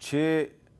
6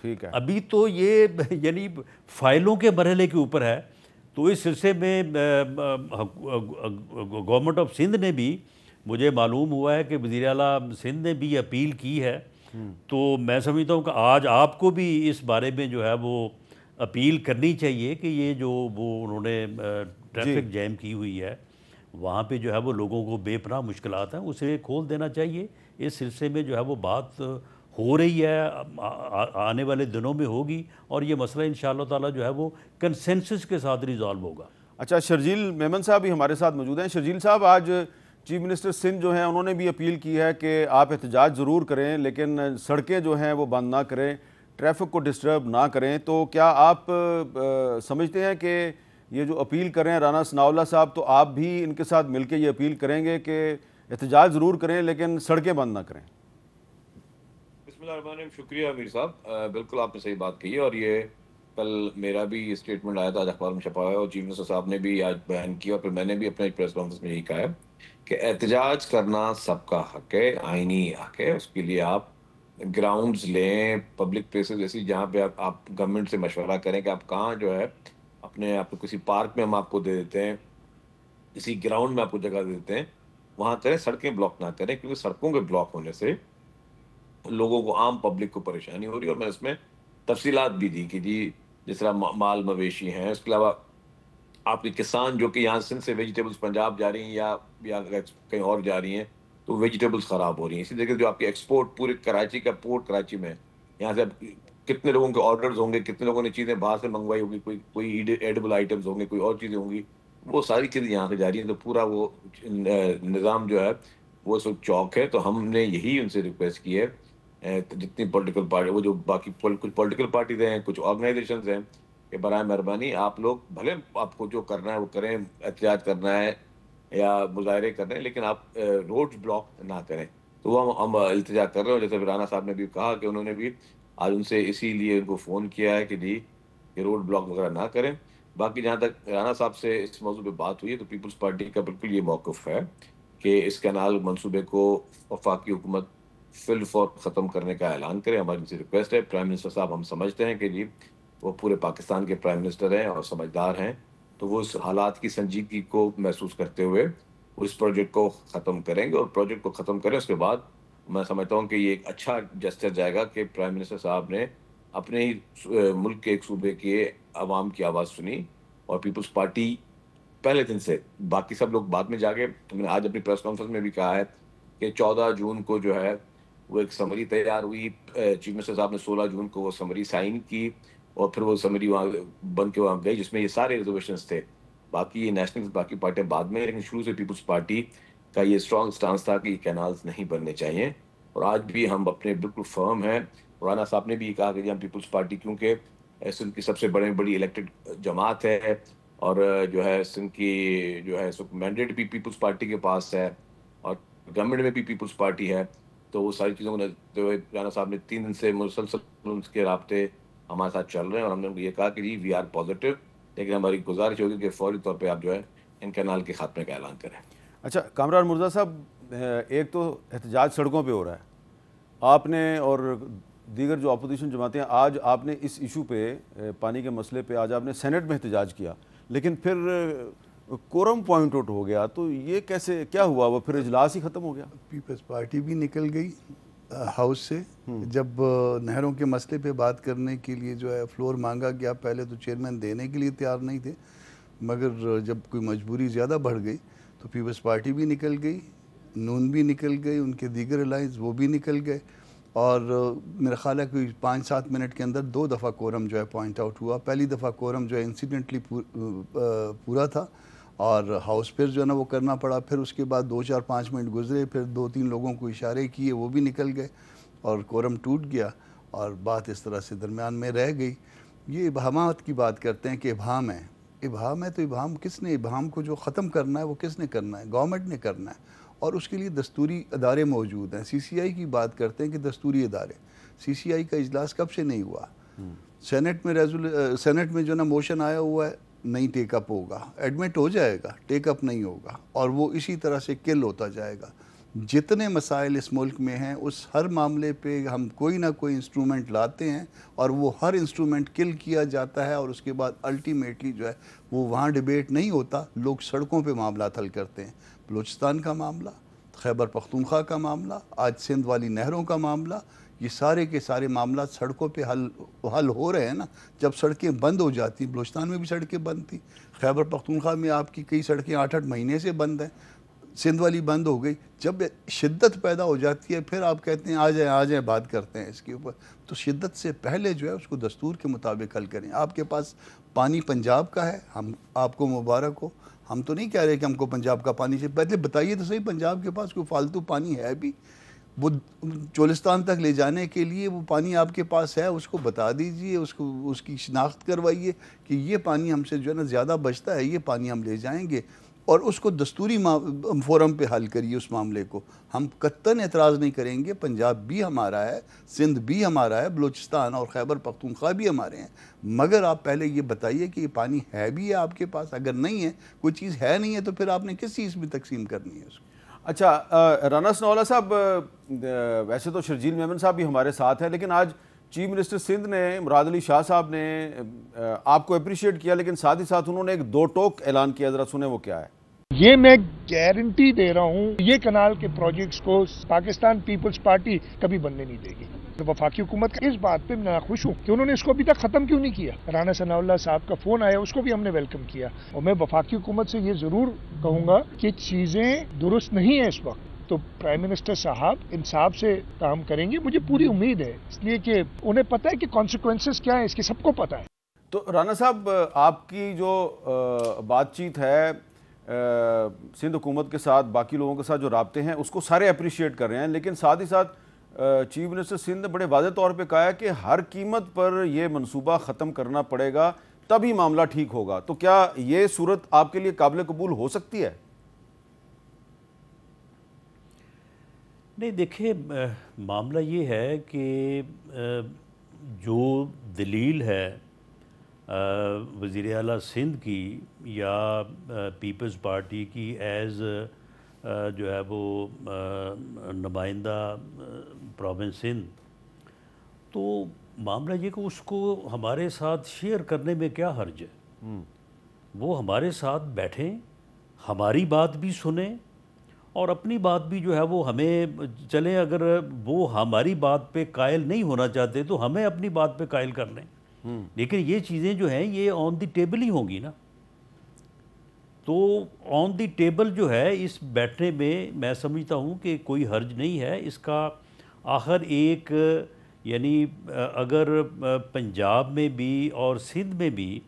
ٹھیک ہے. ابھی تو یہ یعنی فائلوں کے مرحلے کے اوپر ہے. تو اس سلسلے میں گورنمنٹ آف سندھ نے بھی, مجھے معلوم ہوا ہے کہ وزیر اعلیٰ سندھ نے بھی اپیل کی ہے. تو میں سمجھتا ہوں کہ آج آپ کو بھی اس بارے میں جو ہے وہ اپیل کرنی چاہیے کہ یہ جو وہ انہوں نے ٹریفک جیم کی ہوئی ہے وہاں پہ جو ہے وہ لوگوں کو بے پناہ مشکلات ہیں, اسے کھول دینا چاہیے. اس سلسلے میں جو ہے وہ بات ہو رہی ہے, آنے والے دنوں میں ہوگی, اور یہ مسئلہ انشاءاللہ تعالیٰ جو ہے وہ کنسنسس کے ساتھ ریزالو ہوگا. اچھا, شرجیل میمن صاحب بھی ہمارے ساتھ موجود ہیں. شرجیل صاحب, آج چیف منسٹر سندھ جو ہیں انہوں نے بھی اپیل کی ہے کہ آپ احتجاج ضرور کریں لیکن سڑکیں جو ہیں وہ بند نہ کریں, ٹریفک کو ڈسٹرب نہ کریں. تو کیا آپ سمجھتے ہیں کہ یہ جو اپیل کر رہے ہیں رانا ثناء اللہ صاحب, تو آپ بھی ان کے ساتھ مل کے یہ اپیل کریں گے کہ احتجاج ضرور کریں لیکن سڑکیں بند نہ کریں؟ بسم اللہ الرحمن الرحیم. شکریہ امیر صاحب, بالکل آپ نے صحیح بات کی ہے, اور یہ کل میرا بھی اسٹیٹمنٹ آیا تھا, آج اخبار میں چھپا ہوا ہے, اور چیف منسٹر صاحب نے بھی آج بیان کیا, اور پھر میں نے بھی اپنے پریس کانفرنس میں یہی کہا ہے کہ احتجاج کرنا سب کا حق ہے, آئینی حق ہے. اس کے لیے آپ گراؤنڈز لیں, پبلک پلیسز ایسی جہاں پہ آپ گورنمنٹ سے مشورہ کریں کہ آپ کہاں جو ہے اپنے آپ کو کسی پارک میں ہم آپ کو دے دیتے ہیں, کسی گراؤنڈ میں آپ کو جگہ دے دیتے ہیں, وہاں کریں. سڑکیں بلاک نہ کریں, کیونکہ سڑکوں کے بلاک ہونے سے لوگوں کو, عام پبلک کو پریشانی ہو رہی ہے. اور میں اس میں تفصیلات بھی دی کہ جی جس طرح مال مویشی ہیں, اس کے علاوہ آپ کے کسان جو کہ یہاں سندھ سے ویجیٹیبلز پنجاب جا رہی ہیں یا کہیں اور جا رہی ہیں تو ویجیٹیبلز خراب ہو رہی ہیں. اسی طریقے جو آپ کے ایکسپورٹ, پورے کراچی کا پورٹ کراچی میں, یہاں سے کتنے لوگوں کے آرڈرز ہوں گے, کتنے لوگوں نے چیزیں باہر سے منگوائی ہوگی, کوئی ایڈیبل آئٹمز ہوں گے, کوئی اور چیزیں ہوں گی, وہ ساری چیزیں یہاں سے جا رہی ہیں. تو پورا وہ نظام جو ہے وہ اس وقت چوک ہے. تو ہم نے یہی ان سے ریکویسٹ کی ہے, جتنی پولیٹیکل پارٹی, وہ جو باقی کچھ پولیٹیکل پارٹیز ہیں, کچھ آرگنائزیشنز ہیں, کہ برائے مہربانی آپ لوگ بھلے آپ کو جو کرنا ہے وہ کریں, احتجاج کرنا ہے یا مظاہرے کرنے ہیں, لیکن آپ روڈ بلاک نہ کریں. تو وہ ہم التجا کر رہے ہیں. جیسے رانا صاحب نے بھی کہا کہ انہوں نے بھی آج ان سے اسی لیے ان کو فون کیا ہے کہ جی یہ روڈ بلاک وغیرہ نہ کریں. باقی جہاں تک رانا صاحب سے اس موضوع پہ بات ہوئی ہے تو پیپلز پارٹی کا بالکل یہ موقف ہے کہ اس کینال منصوبے کو وفاقی حکومت فی الفور ختم کرنے کا اعلان کرے. ہماری ان سے ریکویسٹ ہے. پرائم منسٹر صاحب, ہم سمجھتے ہیں کہ جی وہ پورے پاکستان کے پرائم منسٹر ہیں اور سمجھدار ہیں, تو وہ اس حالات کی سنجیدگی کو محسوس کرتے ہوئے اس پروجیکٹ کو ختم کریں گے. اور پروجیکٹ کو ختم کریں اس کے بعد میں سمجھتا ہوں کہ یہ ایک اچھا جسچر جائے گا کہ پرائم منسٹر صاحب نے اپنے ہی ملک کے ایک صوبے کے عوام کی آواز سنی. اور پیپلز پارٹی پہلے دن سے, باقی سب لوگ بعد میں جا کے, میں نے آج اپنی پریس کانفرنس میں بھی کہا ہے کہ 14 جون کو جو ہے وہ ایک سمری تیار ہوئی. چیف منسٹر صاحب نے 16 جون کو وہ سمری سائن کی, اور پھر وہ سمری وہاں بن کے وہاں گئی جس میں یہ سارے ریزرویشنز تھے. باقی یہ نیشنل, باقی پارٹیاں بعد میں, لیکن شروع سے پیپلز پارٹی کا یہ اسٹرانگ سٹانس تھا کہ یہ کینالز نہیں بننے چاہیے. اور آج بھی ہم اپنے بالکل فرم ہیں. رانا صاحب نے بھی کہا کہ ہم پیپلز پارٹی, کیونکہ سندھ کی سب سے بڑی الیکٹڈ جماعت ہے, اور جو ہے سندھ کی جو ہے مینڈیٹ بھی پیپلز پارٹی کے پاس ہے, اور گورنمنٹ میں بھی پیپلز پارٹی ہے. تو وہ ساری چیزوں کو رانا صاحب نے 3 دن سے مسلسل ان کے رابطے ہمارے ساتھ چل رہے ہیں, اور ہم نے ان کو یہ کہا کہ جی وی آر پازیٹیو, لیکن ہماری گزارش ہوگی کہ فوری طور پہ آپ جو ہے ان کینال کے خاتمے کا اعلان کریں. اچھا کامران مرزا صاحب, ایک تو احتجاج سڑکوں پہ ہو رہا ہے, آپ نے اور دیگر جو اپوزیشن جماعتیں, آج آپ نے اس ایشو پہ, پانی کے مسئلے پہ آج آپ نے سینٹ میں احتجاج کیا, لیکن پھر کورم پوائنٹ آؤٹ ہو گیا. تو یہ کیسے, کیا ہوا, وہ پھر اجلاس ہی ختم ہو گیا؟ پیپلز پارٹی بھی نکل گئی ہاؤس سے. جب نہروں کے مسئلے پہ بات کرنے کے لیے جو ہے فلور مانگا گیا, پہلے تو چیئرمین دینے کے لیے تیار نہیں تھے, مگر جب کوئی مجبوری زیادہ بڑھ گئی تو پیپلز پارٹی بھی نکل گئی, نون بھی نکل گئی, ان کے دیگر الائنس وہ بھی نکل گئے, اور میرا خیال ہے کہ 5-7 منٹ کے اندر 2 دفعہ کورم جو ہے پوائنٹ آؤٹ ہوا. پہلی دفعہ کورم جو ہے انسیڈنٹلی پورا تھا, اور ہاؤس پھر جو ہے نا وہ کرنا پڑا. پھر اس کے بعد 2-4-5 منٹ گزرے, پھر 2-3 لوگوں کو اشارے کیے, وہ بھی نکل گئے, اور کورم ٹوٹ گیا, اور بات اس طرح سے درمیان میں رہ گئی. یہ ابہامات کی بات کرتے ہیں کہ ابہام ہے. ابہام ہے تو ابہام کس نے, ابہام کو جو ختم کرنا ہے وہ کس نے کرنا ہے؟ گورنمنٹ نے کرنا ہے, اور اس کے لیے دستوری ادارے موجود ہیں. CCI کی بات کرتے ہیں کہ دستوری ادارے, CCI کا اجلاس کب سے نہیں ہوا؟ سینٹ میں جو نا موشن آیا ہوا ہے, نہیں ٹیک اپ ہوگا, ایڈمٹ ہو جائے گا, ٹیک اپ نہیں ہوگا, اور وہ اسی طرح سے کل ہوتا جائے گا. جتنے مسائل اس ملک میں ہیں اس ہر معاملے پہ ہم کوئی نہ کوئی انسٹرومنٹ لاتے ہیں اور وہ ہر انسٹرومنٹ کل کیا جاتا ہے، اور اس کے بعد الٹیمیٹلی جو ہے وہ وہاں ڈیبیٹ نہیں ہوتا، لوگ سڑکوں پہ معاملات حل کرتے ہیں۔ بلوچستان کا معاملہ، خیبر پختونخوا کا معاملہ، آج سندھ والی نہروں کا معاملہ، یہ سارے کے سارے معاملات سڑکوں پہ حل ہو رہے ہیں نا۔ جب سڑکیں بند ہو جاتی، بلوچستان میں بھی سڑکیں بند تھیں، خیبر پختونخوا میں آپ کی کئی سڑکیں 8 مہینے سے بند ہیں، سندھ والی بند ہو گئی۔ جب شدت پیدا ہو جاتی ہے پھر آپ کہتے ہیں آ جائیں بات کرتے ہیں اس کے اوپر، تو شدت سے پہلے جو ہے اس کو دستور کے مطابق حل کریں۔ آپ کے پاس پانی پنجاب کا ہے، ہم آپ کو مبارک ہو، ہم تو نہیں کہہ رہے کہ ہم کو پنجاب کا پانی چاہیے، پہلے بتائیے تو صحیح پنجاب کے پاس کوئی فالتو پانی ہے بھی؟ وہ چولستان تک لے جانے کے لیے وہ پانی آپ کے پاس ہے، اس کو بتا دیجئے، اس کی شناخت کروائیے کہ یہ پانی ہم سے جو ہے نا زیادہ بچتا ہے، یہ پانی ہم لے جائیں گے، اور اس کو دستوری فورم پہ حل کریے اس معاملے کو۔ ہم قطعاً اعتراض نہیں کریں گے، پنجاب بھی ہمارا ہے، سندھ بھی ہمارا ہے، بلوچستان اور خیبر پختونخوا بھی ہمارے ہیں، مگر آپ پہلے یہ بتائیے کہ یہ پانی ہے بھی ہے آپ کے پاس؟ اگر نہیں ہے، کوئی چیز ہے نہیں ہے، تو پھر آپ نے کس چیز میں تقسیم کرنی ہے اس کو؟ اچھا رانا ثناءاللہ صاحب، ویسے تو شرجیل میمن صاحب بھی ہمارے ساتھ ہیں، لیکن آج چیف منسٹر سندھ نے مراد علی شاہ صاحب نے آپ کو اپریشیٹ کیا، لیکن ساتھ ہی ساتھ انہوں نے ایک 2 ٹوک اعلان کیا، ذرا سنیں وہ کیا ہے۔ یہ میں گارنٹی دے رہا ہوں، یہ کنال کے پروجیکٹس کو پاکستان پیپلز پارٹی کبھی بننے نہیں دے گی۔ وفاقی حکومت کا اس بات پہ میں خوش ہوں کہ انہوں نے اس کو ابھی تک ختم کیوں نہیں کیا۔ رانا ثناءاللہ صاحب کا فون آیا، اس کو بھی ہم نے ویلکم کیا، اور میں وفاقی حکومت سے یہ ضرور کہوں گا کہ چیزیں درست نہیں ہیں اس وقت، تو پرائم منسٹر صاحب انصاف سے کام کریں گے، مجھے پوری امید ہے، اس لیے کہ انہیں پتہ ہے کہ کانسیکوینسز کیا ہیں، اس کی سب کو پتہ ہے۔ تو رانا صاحب، آپ کی جو بات چیت ہے سندھ حکومت کے ساتھ، باقی لوگوں کے ساتھ جو رابطے ہیں، اس کو سارے اپریشیٹ کر رہے ہیں، لیکن ساتھ ہی ساتھ چیف منسٹر سندھ نے بڑے واضح طور پہ کہا ہے کہ ہر قیمت پر یہ منصوبہ ختم کرنا پڑے گا، تبھی معاملہ ٹھیک ہوگا۔ تو کیا یہ صورت آپ کے لیے قابل قبول ہو سکتی ہے؟ نہیں، دیکھیں، معاملہ یہ ہے کہ جو دلیل ہے وزیر اعلیٰ سندھ کی یا پیپلز پارٹی کی ایز جو ہے وہ نمائندہ پروونس سندھ، تو معاملہ یہ کہ اس کو ہمارے ساتھ شیئر کرنے میں کیا حرج ہے؟ وہ ہمارے ساتھ بیٹھیں، ہماری بات بھی سنیں، اور اپنی بات بھی جو ہے وہ ہمیں چلیں، اگر وہ ہماری بات پہ قائل نہیں ہونا چاہتے تو ہمیں اپنی بات پہ قائل کر لیں، لیکن یہ چیزیں جو ہیں یہ آن دی ٹیبل ہی ہوں گی نا۔ تو آن دی ٹیبل جو ہے اس بیٹھنے میں سمجھتا ہوں کہ کوئی حرج نہیں ہے اس کا۔ آخر ایک یعنی اگر پنجاب میں بھی اور سندھ میں بھی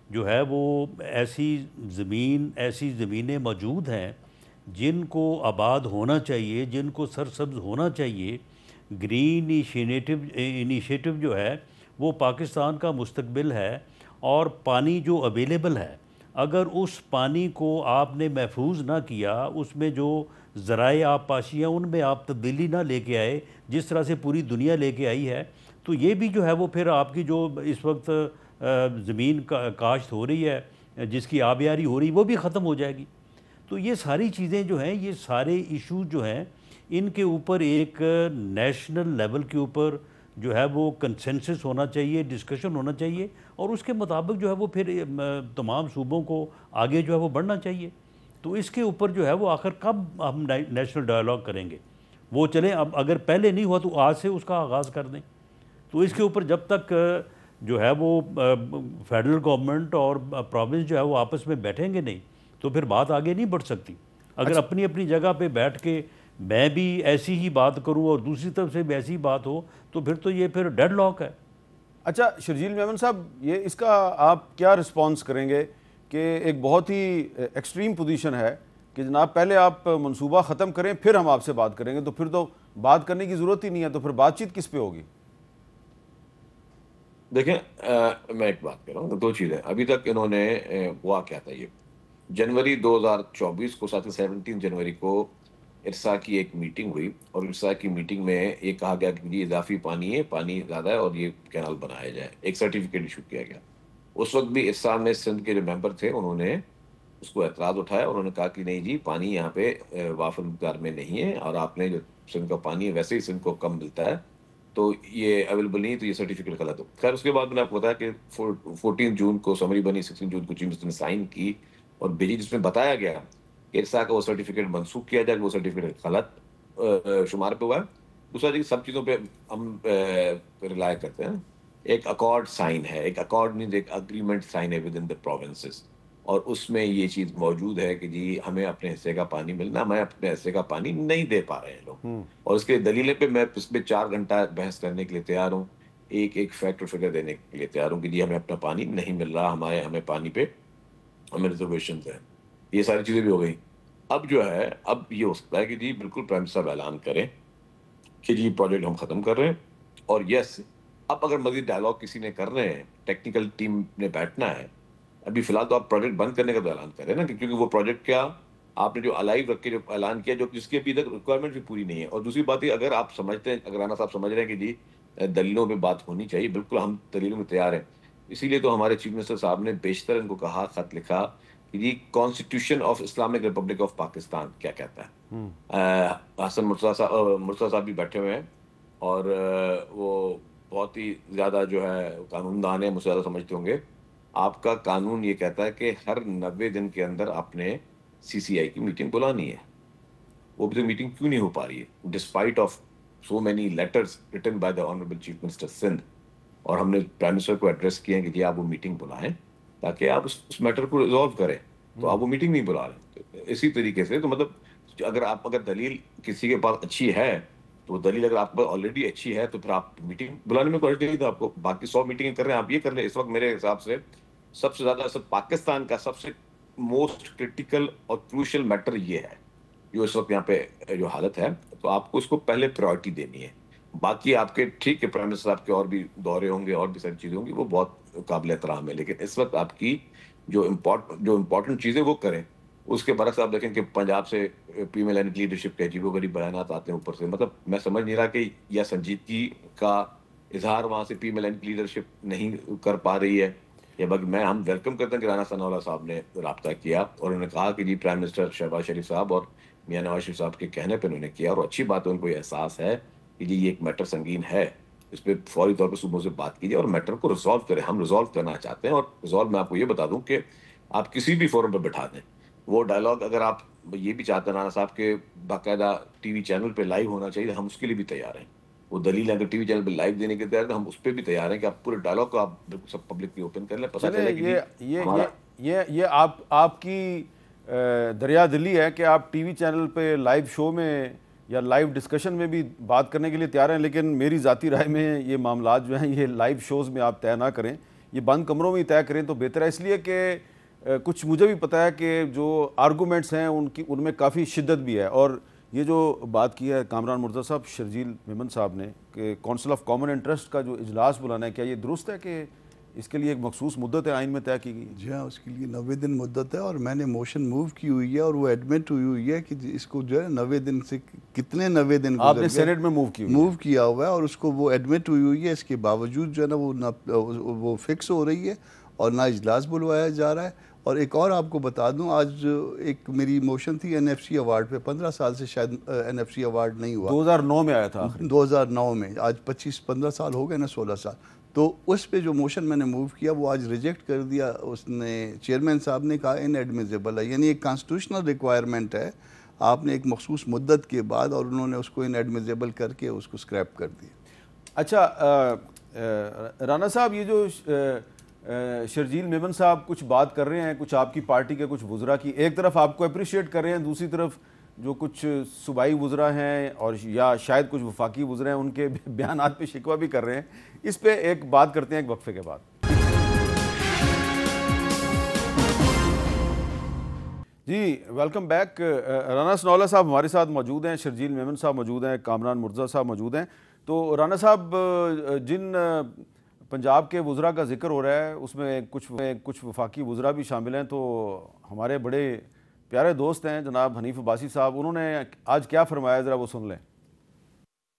جو ہے وہ ایسی زمینیں موجود ہیں جن کو آباد ہونا چاہیے، جن کو سرسبز ہونا چاہیے، گرین انیشیٹو جو ہے وہ پاکستان کا مستقبل ہے، اور پانی جو اویلیبل ہے، اگر اس پانی کو آپ نے محفوظ نہ کیا، اس میں جو ذرائع آبپاشی ہیں ان میں آپ تبدیلی نہ لے کے آئے جس طرح سے پوری دنیا لے کے آئی ہے، تو یہ بھی جو ہے وہ پھر آپ کی جو اس وقت زمین کاشت ہو رہی ہے، جس کی آبیاری ہو رہی، وہ بھی ختم ہو جائے گی۔ تو یہ ساری چیزیں جو ہیں، یہ سارے ایشو جو ہیں، ان کے اوپر ایک نیشنل لیول کے اوپر جو ہے وہ کنسنسس ہونا چاہیے، ڈسکشن ہونا چاہیے، اور اس کے مطابق جو ہے وہ پھر تمام صوبوں کو آگے جو ہے وہ بڑھنا چاہیے۔ تو اس کے اوپر جو ہے وہ آخر کب ہم نیشنل ڈائیلاگ کریں گے؟ وہ چلیں، اب اگر پہلے نہیں ہوا تو آج سے اس کا آغاز کر دیں۔ تو اس کے اوپر جب تک جو ہے وہ فیڈرل گورنمنٹ اور پروونس جو ہے وہ آپس میں بیٹھیں گے نہیں تو پھر بات آگے نہیں بڑھ سکتی۔ اگر اپنی اپنی جگہ پہ بیٹھ کے میں بھی ایسی ہی بات کروں اور دوسری طرف سے بھی ایسی بات ہو تو پھر تو یہ پھر ڈیڈ لاک ہے۔ اچھا شرجیل میمن صاحب، یہ اس کا آپ کیا رسپانس کریں گے کہ ایک بہت ہی ایکسٹریم پوزیشن ہے کہ جناب پہلے آپ منصوبہ ختم کریں پھر ہم آپ سے بات کریں گے، تو پھر تو بات کرنے کی ضرورت ہی نہیں ہے، تو پھر بات چیت کس پہ ہوگی؟ دیکھیں، میں ایک بات کر رہا ہوں، 2 چیزیں ابھی تک انہوں نے ہوا کیا تھا۔ یہ جنوری 2024 کو 17 جنوری کو ارسا کی ایک میٹنگ ہوئی، اور ارسا کی میٹنگ میں یہ کہا گیا کہ یہ اضافی پانی ہے، پانی زیادہ ہے اور یہ کینال بنایا جائے، ایک سرٹیفکیٹ ایشو کیا گیا۔ اس وقت بھی ارسا میں سندھ کے جو ممبر تھے انہوں نے اس کو اعتراض اٹھایا اور انہوں نے کہا کہ نہیں جی پانی یہاں پہ وافر مقدار میں نہیں ہے، اور آپ نے جو سندھ کا پانی ہے ویسے ہی سندھ کو کم ملتا ہے، تو یہ اویلیبل نہیں ہے، تو یہ سرٹیفکیٹ غلط ہو. خیر اس کے بعد میں نے آپ کو بتایا کہ 14 جون کو سمری بنی، 16 جون کو چیف منسٹر نے سائن کی اور بھیجی، جس میں بتایا گیا کہ ارسا کا وہ سرٹیفکیٹ منسوخ کیا جائے، وہ سرٹیفکیٹ غلط شمار پہ ہوا ہے. دوسرا جی سب چیزوں پہ ہم ریلائے کرتے ہیں. ایک اکارڈ سائن ہے، ایک اکارڈ مینز ایک اگریمنٹ سائن ہے ود ان دا پروونسز، اور اس میں یہ چیز موجود ہے کہ جی ہمیں اپنے حصے کا پانی ملنا، ہمیں اپنے حصے کا پانی نہیں دے پا رہے ہیں لوگ. اور اس کے دلیلیں پہ میں اس پہ 4 گھنٹہ بحث کرنے کے لیے تیار ہوں، ایک ایک فیکٹ اور فگر دینے کے لیے تیار ہوں کہ جی ہمیں اپنا پانی نہیں مل رہا، ہمیں پانی پہ ہمیں ریزرویشنز ہیں. یہ ساری چیزیں بھی ہو گئی. اب جو ہے اب یہ ہو سکتا ہے کہ جی بالکل پرائم منسٹر صاحب اعلان کریں کہ جی پروجیکٹ ہم ختم کر رہے ہیں. اور یس اب اگر مزید ڈائلاگ کسی نے کر رہے ہیں، ٹیکنیکل ٹیم نے بیٹھنا ہے، ابھی فی الحال تو آپ پروجیکٹ بند کرنے کا تو اعلان کریں نا، کیونکہ وہ پروجیکٹ کیا آپ نے جو الائیو رکھ کے جو اعلان کیا، جو جس کی ابھی تک ریکوائرمنٹ بھی پوری نہیں ہے. اور دوسری بات یہ اگر آپ سمجھتے ہیں، اگر رانا صاحب سمجھ رہے ہیں کہ جی دلیلوں پہ بات ہونی چاہیے، بالکل ہم دلیلوں میں تیار ہیں. اسی لیے تو ہمارے چیف منسٹر صاحب نے بیشتر ان کو کہا، خط لکھا کہ جی constitution of Islamic republic of Pakistan کیا کہتا ہے. حسن مرتضیٰ صاحب بھی بیٹھے ہوئے ہیں اور وہ بہت ہی زیادہ جو ہے قانون دان ہے، مجھ سے زیادہ سمجھتے ہوں گے. آپ کا قانون یہ کہتا ہے کہ ہر 90 دن کے اندر آپ نے سی سی آئی کی میٹنگ بلانی ہے. وہ بھی تو میٹنگ کیوں نہیں ہو پا رہی ہے despite of so many letters written by the honourable chief minister Sindh. اور ہم نے پرائم منسٹر کو ایڈریس کیا کہ جی آپ وہ میٹنگ بلائیں تاکہ آپ اس میٹر کو ریزالو کریں، تو آپ وہ میٹنگ نہیں بلا رہے. اسی طریقے سے تو مطلب اگر دلیل کسی کے پاس اچھی ہے تو وہ دلیل اگر آپ کے پاس آلریڈی اچھی ہے تو پھر آپ میٹنگ بلانے میں کوئی نہیں تھا آپ کو. باقی 100 میٹنگیں کر رہے ہیں، آپ یہ کر لیں. اس وقت میرے حساب سے سب سے زیادہ پاکستان کا سب سے موسٹ کرٹیکل اور کروشل میٹر یہ ہے جو اس وقت یہاں پہ جو حالت ہے، تو آپ کو اس کو پہلے پرائورٹی دینی ہے. باقی آپ کے ٹھیک ہے پرائم منسٹر صاحب کے اور بھی دورے ہوں گے، اور بھی ساری چیزیں ہوں گی، وہ بہت قابل احترام ہے، لیکن اس وقت آپ کی جو امپورٹنٹ چیزیں وہ کریں. اس کے برعکس آپ دیکھیں کہ پنجاب سے پی ایل این لیڈرشپ کے عجیب و غریب بیانات آتے ہیں اوپر سے. مطلب میں سمجھ نہیں رہا کہ یا سنجیدگی کا اظہار وہاں سے پی ایل این لیڈرشپ نہیں کر پا رہی ہے، یا ہم ویلکم کرتے ہیں کہ رانا ثناء اللہ صاحب نے رابطہ کیا اور انہوں نے کہا کہ جی پرائم منسٹر شہباز شریف صاحب اور میاں نواز شریف صاحب کے کہنے پہ انہوں نے کیا، اور اچھی بات ہے ان کو یہ احساس ہے کہ جی یہ ایک میٹر سنگین ہے، اس پہ فوری طور پہ صوبوں سے بات کیجیے اور میٹر کو ریزالو کریں. ہم ریزالو کرنا چاہتے ہیں، اور ریزالو میں آپ کو یہ بتا دوں کہ آپ کسی بھی فورم پہ بٹھا دیں وہ ڈائلاگ. اگر آپ یہ بھی چاہتے ہیں رانا صاحب کے باقاعدہ ٹی وی چینل پہ لائیو ہونا چاہیے، ہم اس کے لیے بھی تیار ہیں. وہ دلیل ہے اگر ٹی وی چینل پہ لائیو دینے کے تیار ہیں تو ہم اس پہ بھی تیار ہیں کہ آپ پورے ڈائلاگ کو آپ بالکل سب پبلک کی اوپن کر لیں. پتہ چلے کہ یہ آپ کی دریا دلی ہے کہ آپ ٹی وی چینل پہ لائیو شو میں یا لائیو ڈسکشن میں بھی بات کرنے کے لیے تیار ہیں، لیکن میری ذاتی رائے میں یہ معاملات جو ہیں یہ لائیو شوز میں آپ طے نہ کریں، یہ بند کمروں میں ہی طے کریں تو بہتر ہے. اس لیے کہ کچھ مجھے بھی پتہ ہے کہ جو آرگومنٹس ہیں ان میں کافی شدت بھی ہے. اور یہ جو بات کی ہے کامران مرتضیٰ صاحب، شرجیل میمن صاحب نے کہ کونسل آف کامن انٹرسٹ کا جو اجلاس بلانا ہے، کیا یہ درست ہے کہ اس کے لیے ایک مخصوص مدت آئین میں طے کی گئی؟ جی ہاں، اس کے لیے 90 دن مدت ہے، اور میں نے موشن موو کی ہوئی ہے اور وہ ایڈمٹ ہوئی ہے کہ اس کو جو ہے 90 دن سے کتنے 90 دن آپ نے سینٹ میں موو کیا ہوا ہے، اور اس کو وہ ایڈمٹ ہوئی ہے. اس کے باوجود جو ہے نا وہ فکس ہو رہی ہے اور نہ اجلاس بلوایا جا رہا ہے. اور ایک اور آپ کو بتا دوں، آج ایک میری موشن تھی این ایف سی ایوارڈ پہ، 15 سال سے شاید این ایف سی ایوارڈ نہیں ہوا، 2009 میں آیا تھا، 2009 میں. آج 15 سال ہو گئے نا، 16 سال. تو اس پہ جو موشن میں نے موو کیا وہ آج ریجیکٹ کر دیا اس نے، چیئرمین صاحب نے کہا ان ایڈمیزیبل ہے. یعنی ایک کانسٹیٹیوشنل ریکوائرمنٹ ہے، آپ نے ایک مخصوص مدت کے بعد، اور انہوں نے اس کو ان ایڈمیزیبل کر کے اس کو سکریپ کر دیا. اچھا رانا صاحب، یہ جو شرجیل میمن صاحب کچھ بات کر رہے ہیں، کچھ آپ کی پارٹی کے کچھ وزراء کی، ایک طرف آپ کو اپریشیٹ کر رہے ہیں، دوسری طرف جو کچھ صوبائی وزراء ہیں اور یا شاید کچھ وفاقی وزراء ہیں ان کے بیانات پہ شکوہ بھی کر رہے ہیں. اس پہ ایک بات کرتے ہیں ایک وقفے کے بعد. جی ویلکم بیک. رانا ثناء اللہ صاحب ہمارے ساتھ موجود ہیں، شرجیل میمن صاحب موجود ہیں، کامران مرتضیٰ صاحب موجود ہیں. تو رانا صاحب، جن پنجاب کے وزراء کا ذکر ہو رہا ہے اس میں کچھ وفاقی وزراء بھی شامل ہیں، تو ہمارے بڑے پیارے دوست ہیں جناب حنیف عباسی صاحب، انہوں نے آج کیا فرمایا ذرا وہ سن لیں.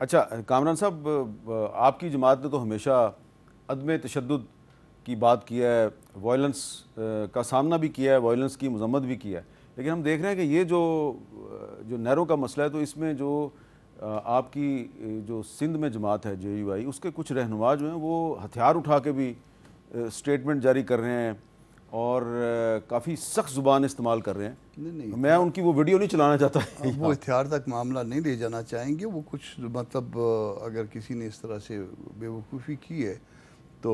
اچھا کامران صاحب، آپ کی جماعت نے تو ہمیشہ عدم تشدد کی بات کیا ہے، وائلنس کا سامنا بھی کیا ہے، وائلنس کی مذمت بھی کیا ہے، لیکن ہم دیکھ رہے ہیں کہ یہ جو نہروں کا مسئلہ ہے، تو اس میں جو آپ کی جو سندھ میں جماعت ہے JUI، اس کے کچھ رہنما جو ہیں وہ ہتھیار اٹھا کے بھی سٹیٹمنٹ جاری کر رہے ہیں اور کافی سخت زبان استعمال کر ررہے ہیں. نہیں میں ان کی وہ ویڈیو نہیں چلانا چاہتا. وہ ہتھیار تک معاملہ نہیں لے جانا چاہیں گے. وہ کچھ مطلب اگر کسی نے اس طرح سے بے وقوفی کی ہے تو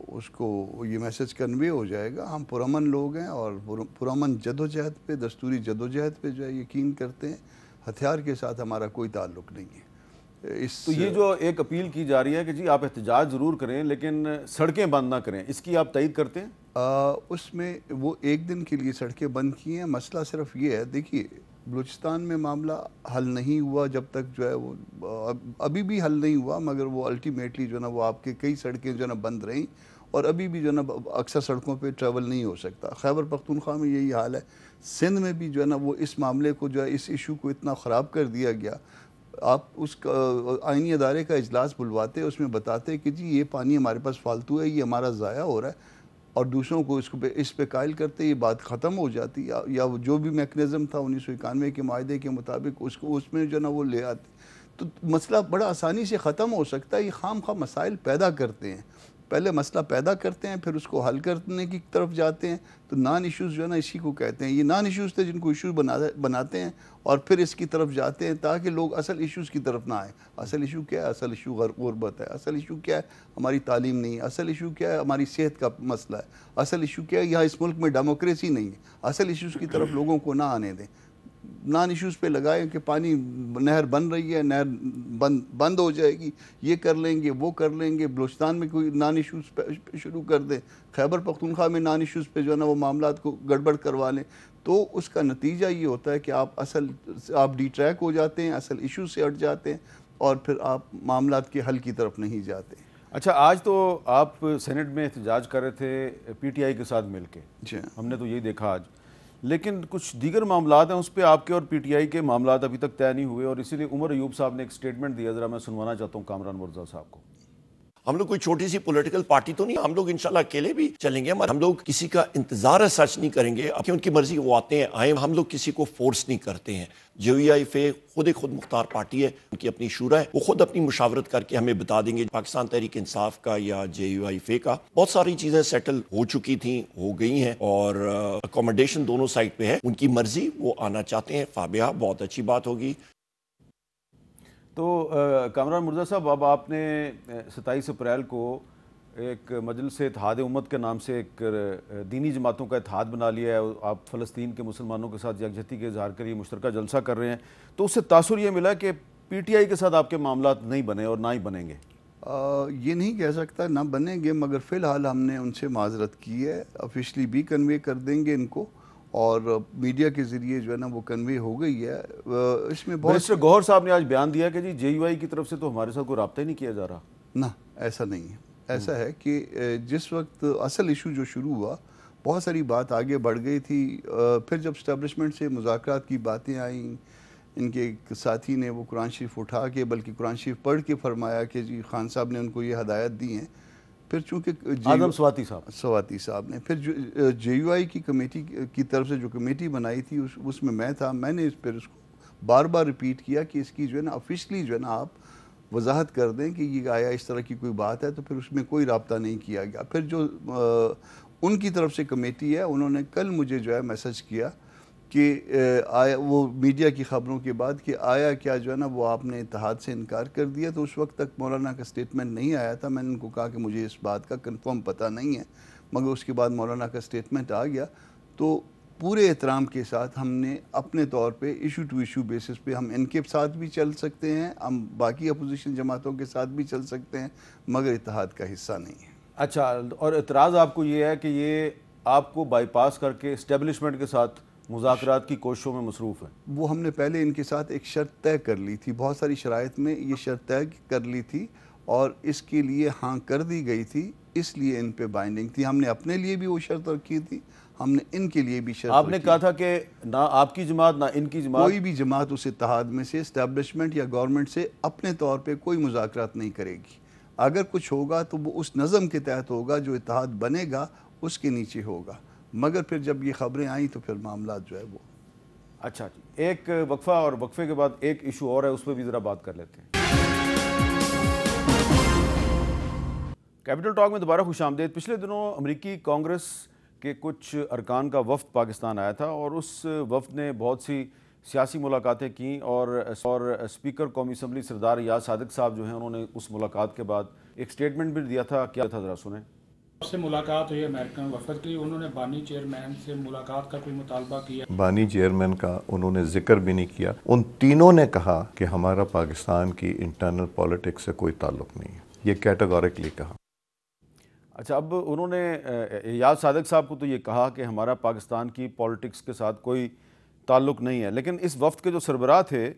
اس کو یہ میسج کنوے ہو جائے گا. ہم پرامن لوگ ہیں اور پرامن جدوجہد پہ، دستوری جدوجہد پہ جو ہے یقین کرتے ہیں. ہتھیار کے ساتھ ہمارا کوئی تعلق نہیں ہے. تو یہ جو ایک اپیل کی جا رہی ہے کہ جی آپ احتجاج ضرور کریں لیکن سڑکیں بند نہ کریں، اس کی آپ تائید کرتے ہیں؟ اس میں وہ ایک دن کے لیے سڑکیں بند کی ہیں. مسئلہ صرف یہ ہے، دیکھیے بلوچستان میں معاملہ حل نہیں ہوا جب تک جو ہے وہ ابھی بھی حل نہیں ہوا، مگر وہ الٹیمیٹلی جو ہے نا وہ آپ کے کئی سڑکیں جو ہے نا بند رہیں اور ابھی بھی جو ہے نا اکثر سڑکوں پہ ٹریول نہیں ہو سکتا. خیبر پختونخوا میں یہی حال ہے. سندھ میں بھی جو ہے نا وہ اس معاملے کو جو ہے اس ایشو کو اتنا خراب کر دیا گیا. آپ اس کا آئینی ادارے کا اجلاس بلواتے، اس میں بتاتے کہ جی یہ پانی ہمارے پاس فالتو ہے، یہ ہمارا ضائع ہو رہا ہے، اور دوسروں کو اس پہ قائل کرتے یہ بات ختم ہو جاتی. یا جو بھی میکنزم تھا 1991 کے معاہدے کے مطابق اس میں جو ہے نا وہ لے آتے تو مسئلہ بڑا آسانی سے ختم ہو سکتا ہے. یہ خام خواہ مسائل پیدا کرتے ہیں. پہلے مسئلہ پیدا کرتے ہیں پھر اس کو حل کرنے کی طرف جاتے ہیں. تو نان ایشوز جو ہے نا اسی کو کہتے ہیں. یہ نان ایشوز تھے جن کو ایشوز بناتے ہیں اور پھر اس کی طرف جاتے ہیں تاکہ لوگ اصل ایشوز کی طرف نہ آئیں. اصل ایشو کیا ہے؟ اصل ایشو غربت ہے. اصل ایشو کیا ہے؟ ہماری تعلیم نہیں ہے. اصل ایشو کیا ہے؟ ہماری صحت کا مسئلہ ہے. اصل ایشو کیا ہے؟ یہاں اس ملک میں ڈیموکریسی نہیں ہے. اصل ایشوز کی طرف لوگوں کو نہ آنے دیں. نان ایشوز پہ لگائیں کہ پانی نہر بن رہی ہے، نہر بند ہو جائے گی، یہ کر لیں گے وہ کر لیں گے. بلوچستان میں کوئی نان ایشوز پہ شروع کر دیں، خیبر پختونخوا میں نان ایشوز پہ جو ہے نا وہ معاملات کو گڑبڑ کروا لیں. تو اس کا نتیجہ یہ ہوتا ہے کہ آپ ڈی ٹریک ہو جاتے ہیں، اصل ایشو سے ہٹ جاتے ہیں اور پھر آپ معاملات کے حل کی طرف نہیں جاتے. اچھا آج تو آپ سینٹ میں احتجاج کر رہے تھے PTI کے ساتھ مل کے، جی ہم نے تو یہی دیکھا آج، لیکن کچھ دیگر معاملات ہیں اس پہ آپ کے اور PTI کے معاملات ابھی تک طے نہیں ہوئے، اور اسی لیے عمر ایوب صاحب نے ایک سٹیٹمنٹ دیا، ذرا میں سنوانا چاہتا ہوں کامران مرزا صاحب کو. ہم لوگ کوئی چھوٹی سی پولیٹیکل پارٹی تو نہیں، ہم لوگ انشاءاللہ اکیلے بھی چلیں گے. ہم لوگ کسی کا انتظار سچ نہیں کریں گے کہ ان کی مرضی وہ آتے ہیں آئیں. ہم لوگ کسی کو فورس نہیں کرتے ہیں. JUI خود مختار پارٹی ہے، ان کی اپنی شورا ہے، وہ خود اپنی مشاورت کر کے ہمیں بتا دیں گے. پاکستان تحریک انصاف کا یا JUI کا بہت ساری چیزیں سیٹل ہو چکی تھیں، ہو گئی ہیں، اور اکوموڈیشن دونوں سائڈ پہ ہے. ان کی مرضی، وہ آنا چاہتے ہیں، فابیہ بہت اچھی بات ہوگی. تو کامران مرزا صاحب، اب آپ نے 27 اپریل کو ایک مجلس اتحاد امت کے نام سے ایک دینی جماعتوں کا اتحاد بنا لیا ہے. آپ فلسطین کے مسلمانوں کے ساتھ یکجہتی کے اظہار کے لیے مشترکہ جلسہ کر رہے ہیں. تو اس سے تاثر یہ ملا کہ PTI کے ساتھ آپ کے معاملات نہیں بنے اور نہ ہی بنیں گے. یہ نہیں کہہ سکتا نہ بنیں گے، مگر فی الحال ہم نے ان سے معذرت کی ہے. آفیشلی بھی کنوے کر دیں گے ان کو، اور میڈیا کے ذریعے جو ہے نا وہ کنوے ہو گئی ہے. اس میں منسٹر گوہر صاحب نے آج بیان دیا کہ جی JUI کی طرف سے تو ہمارے ساتھ کوئی رابطہ ہی نہیں کیا جا رہا. نہ، ایسا نہیں ہے. ایسا ہے کہ جس وقت اصل ایشو جو شروع ہوا، بہت ساری بات آگے بڑھ گئی تھی. پھر جب اسٹیبلشمنٹ سے مذاکرات کی باتیں آئیں، ان کے ایک ساتھی نے وہ قرآن شریف اٹھا کے، بلکہ قرآن شریف پڑھ کے فرمایا کہ جی خان صاحب نے ان کو یہ ہدایت دی ہیں. پھر چونکہ آدم سواتی صاحب نے پھر JUI کی کمیٹی کی طرف سے جو کمیٹی بنائی تھی اس میں تھا. میں نے اس کو بار بار ریپیٹ کیا کہ اس کی جو ہے نا آفیشلی جو ہے نا آپ وضاحت کر دیں کہ یہ آیا اس طرح کی کوئی بات ہے. تو پھر اس میں کوئی رابطہ نہیں کیا گیا. پھر جو ان کی طرف سے کمیٹی ہے، انہوں نے کل مجھے جو ہے میسج کیا کہ آیا وہ میڈیا کی خبروں کے بعد کہ آیا کیا جو ہے نا وہ آپ نے اتحاد سے انکار کر دیا. تو اس وقت تک مولانا کا سٹیٹمنٹ نہیں آیا تھا. میں نے ان کو کہا کہ مجھے اس بات کا کنفرم پتہ نہیں ہے، مگر اس کے بعد مولانا کا سٹیٹمنٹ آ گیا. تو پورے احترام کے ساتھ ہم نے اپنے طور پہ ایشو ٹو ایشو بیسس پہ ہم ان کے ساتھ بھی چل سکتے ہیں، ہم باقی اپوزیشن جماعتوں کے ساتھ بھی چل سکتے ہیں، مگر اتحاد کا حصہ نہیں ہے. اچھا، اور اعتراض آپ کو یہ ہے کہ یہ آپ کو بائی پاس کر کے اسٹیبلشمنٹ کے ساتھ مذاکرات کی کوششوں میں مصروف ہیں. وہ ہم نے پہلے ان کے ساتھ ایک شرط طے کر لی تھی، بہت ساری شرائط میں یہ شرط طے کر لی تھی اور اس کے لیے ہاں کر دی گئی تھی. اس لیے ان پہ بائنڈنگ تھی. ہم نے اپنے لیے بھی وہ شرط رکھی تھی, ہم نے ان کے لیے بھی شرط آپ نے کہا تھا کہ نہ آپ کی جماعت نہ ان کی جماعت, کوئی بھی جماعت اس اتحاد میں سے اسٹیبلشمنٹ یا گورنمنٹ سے اپنے طور پہ کوئی مذاکرات نہیں کرے گی. اگر کچھ ہوگا تو وہ اس نظم کے تحت ہوگا جو اتحاد بنے گا اس کے نیچے ہوگا. مگر پھر جب یہ خبریں آئیں تو پھر معاملات جو ہے وہ. اچھا جی, ایک وقفہ, اور وقفے کے بعد ایک ایشو اور ہے, اس پہ بھی ذرا بات کر لیتے ہیں. کیپٹل ٹاک میں دوبارہ خوش آمدید. پچھلے دنوں امریکی کانگریس کے کچھ ارکان کا وفد پاکستان آیا تھا, اور اس وفد نے بہت سی سیاسی ملاقاتیں کیں, اور اسپیکر قومی اسمبلی سردار ایاز صادق صاحب جو ہیں انہوں نے اس ملاقات کے بعد ایک سٹیٹمنٹ بھی دیا تھا. کیا تھا ذرا سنیں. سے ملاقات ہوئی امریکن وفد کی, انہوں نے بانی چیئرمین سے ملاقات کا کوئی مطالبہ کیا؟ بانی چیئرمین کا انہوں نے ذکر بھی نہیں کیا. ان تینوں نے کہا کہ ہمارا پاکستان کی انٹرنل پالیٹکس سے کوئی تعلق نہیں ہے, یہ کیٹیگورکلی کہا. اچھا, اب انہوں نے ایاز صادق صاحب کو تو یہ کہا کہ ہمارا پاکستان کی پالیٹکس کے ساتھ کوئی تعلق نہیں ہے, لیکن اس وفد کے جو سربراہ تھے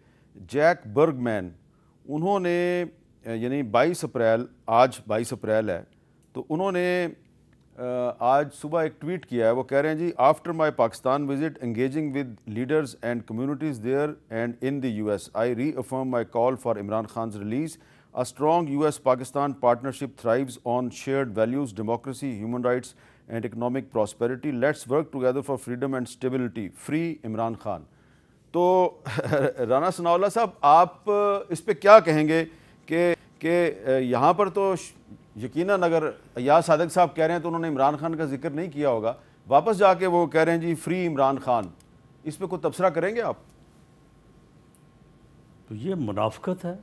جیک برگ مین, انہوں نے یعنی 22 اپریل, آج 22 اپریل ہے, تو انہوں نے آج صبح ایک ٹویٹ کیا ہے. وہ کہہ رہے ہیں جی, after my Pakistan visit engaging with leaders and communities there and in the US, I reaffirm my call for Imran Khan's release. A strong US-Pakistan partnership thrives on shared values, democracy, human rights and economic prosperity. Let's work together for freedom and stability. Free Imran Khan. تو رانا ثناء اللہ صاحب, آپ اس پہ کیا کہیں گے کہ یہاں پر تو یقیناً اگر ایاز صادق صاحب کہہ رہے ہیں تو انہوں نے عمران خان کا ذکر نہیں کیا ہوگا, واپس جا کے وہ کہہ رہے ہیں جی فری عمران خان, اس پہ کوئی تبصرہ کریں گے آپ؟ تو یہ منافقت ہے.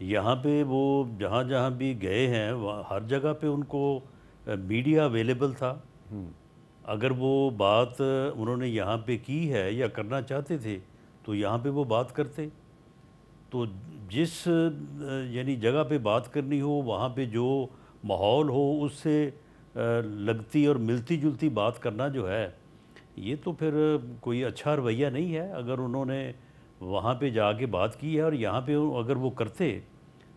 یہاں پہ وہ جہاں جہاں بھی گئے ہیں ہر جگہ پہ ان کو میڈیا اویلیبل تھا. اگر وہ بات انہوں نے یہاں پہ کی ہے یا کرنا چاہتے تھے تو یہاں پہ وہ بات کرتے. تو جس یعنی جگہ پہ بات کرنی ہو وہاں پہ جو ماحول ہو اس سے لگتی اور ملتی جلتی بات کرنا جو ہے, یہ تو پھر کوئی اچھا رویہ نہیں ہے. اگر انہوں نے وہاں پہ جا کے بات کی ہے اور یہاں پہ اگر وہ کرتے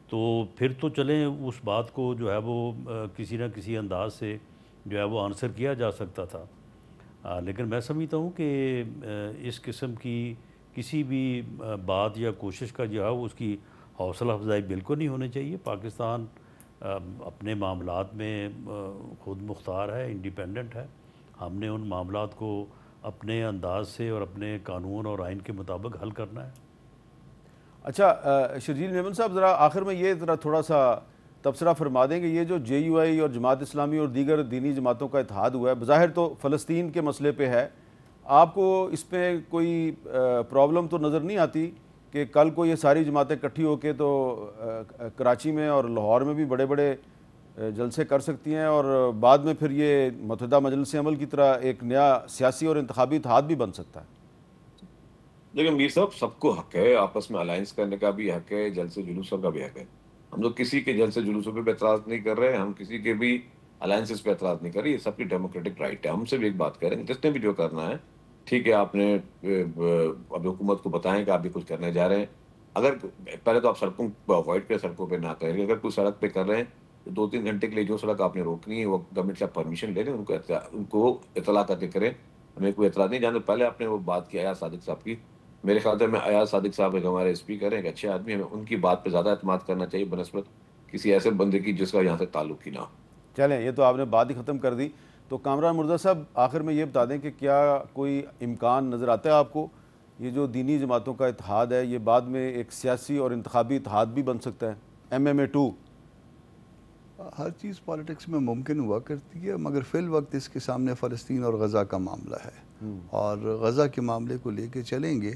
تو پھر تو چلیں اس بات کو جو ہے وہ کسی نہ کسی انداز سے جو ہے وہ آنسر کیا جا سکتا تھا. لیکن میں سمجھتا ہوں کہ اس قسم کی کسی بھی بات یا کوشش کا جو ہے اس کی حوصلہ افزائی بالکل نہیں ہونی چاہیے. پاکستان اپنے معاملات میں خود مختار ہے, انڈیپینڈنٹ ہے. ہم نے ان معاملات کو اپنے انداز سے اور اپنے قانون اور آئین کے مطابق حل کرنا ہے. اچھا شرجیل میمن صاحب, ذرا آخر میں یہ ذرا تھوڑا سا تبصرہ فرما دیں کہ یہ جو JUI اور جماعت اسلامی اور دیگر دینی جماعتوں کا اتحاد ہوا ہے, بظاہر تو فلسطین کے مسئلے پہ ہے, آپ کو اس پہ کوئی پرابلم تو نظر نہیں آتی کہ کل کو یہ ساری جماعتیں اکٹھی ہو کے تو کراچی میں اور لاہور میں بھی بڑے بڑے جلسے کر سکتی ہیں, اور بعد میں پھر یہ متحدہ مجلس عمل کی طرح ایک نیا سیاسی اور انتخابی اتحاد بھی بن سکتا ہے؟ لیکن میر صاحب, سب کو حق ہے, آپس میں الائنس کرنے کا بھی حق ہے, جلسے جلوسوں کا بھی حق ہے. ہم لوگ کسی کے جلسے جلوسوں پہ اعتراض نہیں کر رہے, ہم کسی کے بھی الائنسز پہ اعتراض نہیں کر رہے. یہ سب کی ڈیموکریٹک رائٹ ہے. ہم سے بھی ایک بات کریں, جس نے بھی جو کرنا ہے ٹھیک ہے, آپ نے اب حکومت کو بتائیں کہ آپ بھی کچھ کرنے جا رہے ہیں. اگر پہلے تو آپ سڑکوں کو اوائڈ کریں, سڑکوں پہ نہ کریں. اگر کوئی سڑک پہ کر رہے ہیں تو 2-3 گھنٹے کے لیے جو سڑک آپ نے روکنی ہے وہ گورنمنٹ سے آپ پرمیشن لے لیں, ان کو اطلاع کر کے کریں. ہمیں کوئی اعتراض نہیں. جانتے پہلے آپ نے وہ بات کی ایاز صادق صاحب کی, میرے خیال سے ایاز صادق صاحب ایک ہمارے اسپیکر ہیں, ایک اچھے آدمی ہیں, ان کی بات پہ زیادہ اعتماد کرنا چاہیے بنسبت کسی ایسے بندے کی جس کا یہاں سے تعلق ہی نہ ہو. چلیں, یہ تو آپ نے بات ہی ختم کر دی. تو کامران مرزا صاحب, آخر میں یہ بتا دیں کہ کیا کوئی امکان نظر آتا ہے آپ کو یہ جو دینی جماعتوں کا اتحاد ہے یہ بعد میں ایک سیاسی اور انتخابی اتحاد بھی بن سکتا ہے, MMA2؟ ہر چیز پالیٹکس میں ممکن ہوا کرتی ہے, مگر فی الوقت اس کے سامنے فلسطین اور غزہ کا معاملہ ہے, اور غزہ کے معاملے کو لے کے چلیں گے.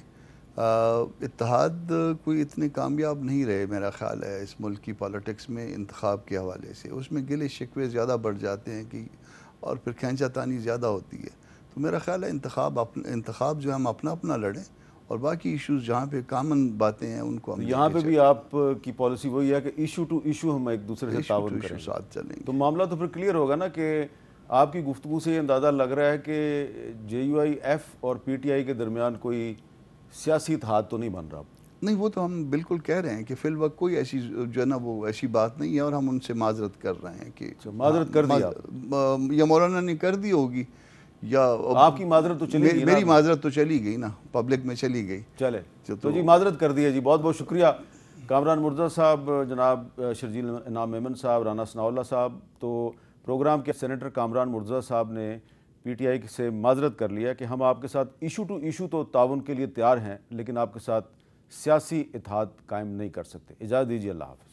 اتحاد کوئی اتنے کامیاب نہیں رہے میرا خیال ہے اس ملک کی پالیٹکس میں انتخاب کے حوالے سے. اس میں گلے شکوے زیادہ بڑھ جاتے ہیں کہ اور پھر کھینچا تانی زیادہ ہوتی ہے. تو میرا خیال ہے انتخاب جو ہم اپنا اپنا لڑیں, اور باقی ایشوز جہاں پہ کامن باتیں ہیں ان کو ہم یہاں پہ بھی آپ کی پالیسی وہی ہے کہ ایشو ٹو ایشو ہم ایک دوسرے سے تعاون کریں, ساتھ چلیں گے. تو معاملہ تو پھر کلیئر ہوگا نا کہ آپ کی گفتگو سے یہ اندازہ لگ رہا ہے کہ JUI-F اور PTI کے درمیان کوئی سیاسی اتحاد تو نہیں بن رہا. نہیں وہ تو ہم بالکل کہہ رہے ہیں کہ فی الوقت کوئی ایسی جو ہے نا وہ ایسی بات نہیں ہے، اور ہم ان سے معذرت کر رہے ہیں کہ معذرت کر دیا یا مولانا نے کر دی ہوگی، یا آپ کی معذرت تو چلی گئی، میری معذرت تو چلی گئی نا، پبلک میں چلی گئی. چلے تو جی معذرت کر دی ہے جی. بہت بہت شکریہ کامران مرتضیٰ صاحب، جناب شرجیل انعام میمن صاحب، رانا ثناء اللہ صاحب. تو پروگرام کے سینیٹر کامران مرتضیٰ صاحب نے پی ٹی آئی سے معذرت کر لیا کہ ہم آپ کے ساتھ ایشو ٹو ایشو تو تعاون کے لیے تیار ہیں، لیکن آپ کے ساتھ سیاسی اتحاد قائم نہیں کر سکتے. اجازت دیجیے، اللہ حافظ.